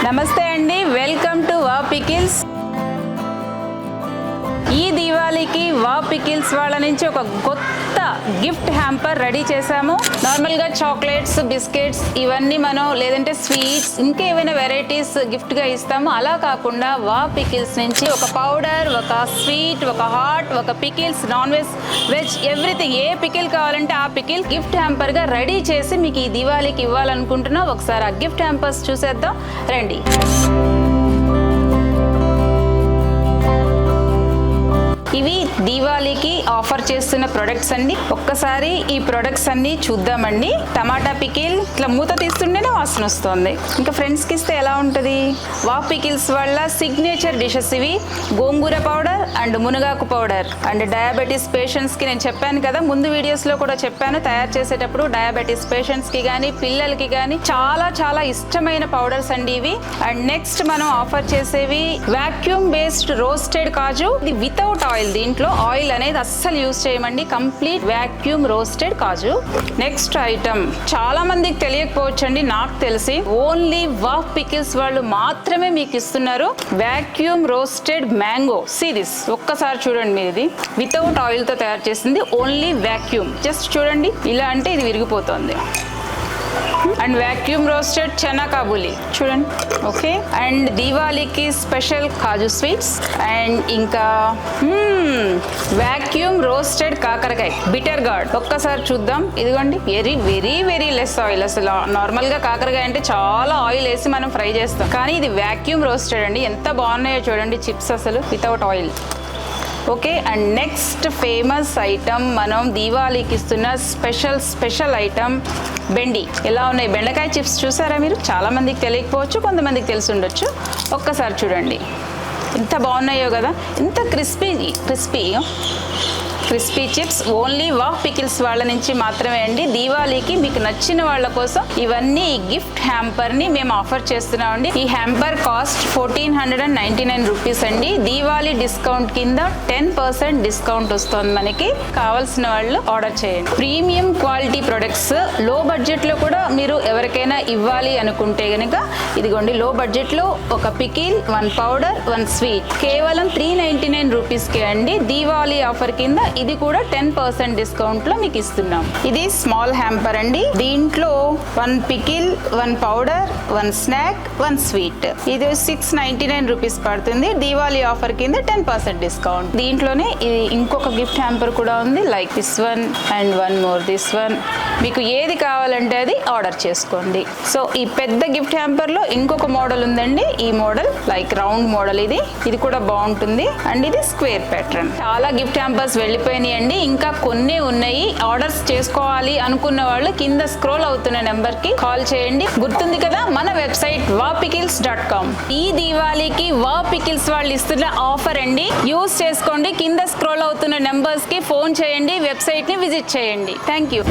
నమస్తే అండి, welcome to వా పికిల్స్. ఈ దీవాళీకి వా పికిల్స్ వాళ్ళ నుంచి ఒక కొత్త గిఫ్ట్ హ్యాంపర్ రెడీ చేశాము. నార్మల్గా చాక్లెట్స్, బిస్కెట్స్ ఇవన్నీ మనం లేదంటే స్వీట్స్ ఇంకా ఏమైనా వెరైటీస్ గిఫ్ట్గా ఇస్తాము. అలా కాకుండా వా పికిల్స్ నుంచి ఒక పౌడర్, ఒక స్వీట్, ఒక హాట్, ఒక pickles, non veg, veg everything ఏ పికిల్ కావాలంటే ఆ పికిల్ గిఫ్ట్ హ్యాంపర్గా రెడీ చేసి మీకు ఈ దీవాళీకి ఇవ్వాలనుకుంటున్నాం. ఒకసారి ఆ గిఫ్ట్ హ్యాంపర్స్ చూసేద్దాం రండి. ఇవి దీవాళీకి ఆఫర్ చేస్తున్న ప్రొడక్ట్స్ అండి. ఒక్కసారి ఈ ప్రొడక్ట్స్ అన్ని చూద్దామండి. టమాటా పికిల్ ఇట్లా మూత తీస్తుంటేనే వాసన వస్తుంది. ఇంకా ఫ్రెండ్స్కి ఇస్తే ఎలా ఉంటుంది? వా పికిల్స్ వల్ల సిగ్నేచర్ డిషెస్ ఇవి. గోంగూర పౌడర్ అండ్ మునగాకు పౌడర్ అండ్ డయాబెటీస్ పేషెంట్స్కి నేను చెప్పాను కదా, ముందు వీడియోస్లో కూడా చెప్పాను, తయారు చేసేటప్పుడు డయాబెటీస్ పేషెంట్స్కి కానీ పిల్లలకి కానీ చాలా చాలా ఇష్టమైన పౌడర్స్ అండి ఇవి. అండ్ నెక్స్ట్ మనం ఆఫర్ చేసేవి వాక్యూమ్ బేస్డ్ రోస్టెడ్ కాజు. ఇది వితౌట్ ఆయిల్, దీంట్లో ఆయిల్ అనేది అస్సలు యూజ్ చేయమండి, కంప్లీట్ వాక్యూమ్ రోస్టెడ్ కాజు. నెక్స్ట్ ఐటమ్ చాలా మందికి తెలియకపోవచ్చు అండి, నాకు తెలిసి ఓన్లీ వా పికిల్స్ వాళ్ళు మాత్రమే మీకు ఇస్తున్నారు vacuum roasted mango. See this, ఒక్కసారి చూడండి మీరు, ఇది వితౌట్ ఆయిల్ తో తయారు చేసింది, ఓన్లీ వాక్యూమ్. జస్ట్ చూడండి, ఇలా అంటే ఇది విరిగిపోతుంది. And vacuum roasted chana kabuli చూడండి. ఓకే, అండ్ దీవాళీకి స్పెషల్ కాజు స్వీట్స్. అండ్ ఇంకా వాక్యూమ్ రోస్టెడ్ కాకరకాయ బిటర్ గార్డ్. ఒక్కసారి చూద్దాం, ఇదిగోండి, very very very less oil. అసలు నార్మల్గా కాకరకాయ అంటే చాలా ఆయిల్ వేసి మనం ఫ్రై చేస్తాం, కానీ ఇది వాక్యూమ్ రోస్టెడ్ అండి. ఎంత బాగున్నాయో చూడండి చిప్స్, అసలు without oil. Okay, and next famous item మనం దీవాళీకి ఇస్తున్న స్పెషల్ ఐటమ్ బెండి. ఎలా ఉన్నాయి బెండకాయ చిప్స్, చూసారా మీరు? చాలా మందికి తెలియకపోవచ్చు, కొంతమందికి తెలిసి ఉండొచ్చు. ఒక్కసారి చూడండి ఎంత బాగున్నాయో కదా, ఎంత క్రిస్పీ చిప్స్. ఓన్లీ వా పికిల్స్ వాళ్ళ నుంచి మాత్రమే అండి. దీవాళీకి మీకు నచ్చిన వాళ్ళ కోసం ఇవన్నీ ఈ గిఫ్ట్ హ్యాంపర్ ని మేము ఆఫర్ చేస్తున్నామండి. ఈ హ్యాంపర్ కాస్ట్ 1499 రూపీస్ అండి. దీవాళీ డిస్కౌంట్ కింద 10% డిస్కౌంట్ వస్తుంది మనకి. కావాల్సిన వాళ్ళు ఆర్డర్ చేయండి. ప్రీమియం క్వాలిటీ ప్రొడక్ట్స్ లో బడ్జెట్ లో కూడా మీరు ఎవరికైనా ఇవ్వాలి అనుకుంటే గనుక ఇదిగోండి, లో బడ్జెట్ లో ఒక పికిల్, 1 పౌడర్, 1 స్వీట్ కేవలం 399 రూపీస్ కే అండి. దీవాళీ ఆఫర్ కింద ఇది కూడా 10% డిస్కౌంట్ లో మీకు ఇస్తున్నాం. ఇది స్మాల్ హ్యాంపర్ అండి. దీంట్లో 1 పికిల్, 1 పౌడర్, 1 స్నాక్, 1 స్వీట్. ఇది 699 రూపీస్ పడుతుంది. దీవాళీ ఆఫర్ కింద 10% డిస్కౌంట్. దీంట్లోనే ఇది ఇంకొక గిఫ్ట్ హ్యాంపర్ కూడా ఉంది, like this one and 1 more this one. మీకు ఏది కావాలంటే అది ఆర్డర్ చేసుకోండి. సో ఈ పెద్ద గిఫ్ట్ హ్యాంపర్ లో ఇంకొక మోడల్ ఉందండి. ఈ మోడల్ లైక్ రౌండ్ మోడల్, ఇది కూడా బాగుంటుంది. అండ్ ఇది స్క్వేర్ ప్యాటర్న్. చాలా గిఫ్ట్ హ్యాంపర్స్ వెళ్ళిపోయినాయండి, ఇంకా కొన్ని ఉన్నాయి. ఆర్డర్స్ చేసుకోవాలి అనుకున్న వాళ్ళు కింద స్క్రోల్ అవుతున్న నెంబర్ కి కాల్ చేయండి. గుర్తుంది కదా, మన వెబ్సైట్ wapickles.com. ఈ దీవాళీకి వా పికిల్స్ వాళ్ళు ఇస్తున్న ఆఫర్ అండి, యూజ్ చేసుకోండి. కింద స్క్రోల్ అవుతున్న నెంబర్స్ కి ఫోన్ చేయండి, వెబ్సైట్ ని విజిట్ చేయండి. Thank you.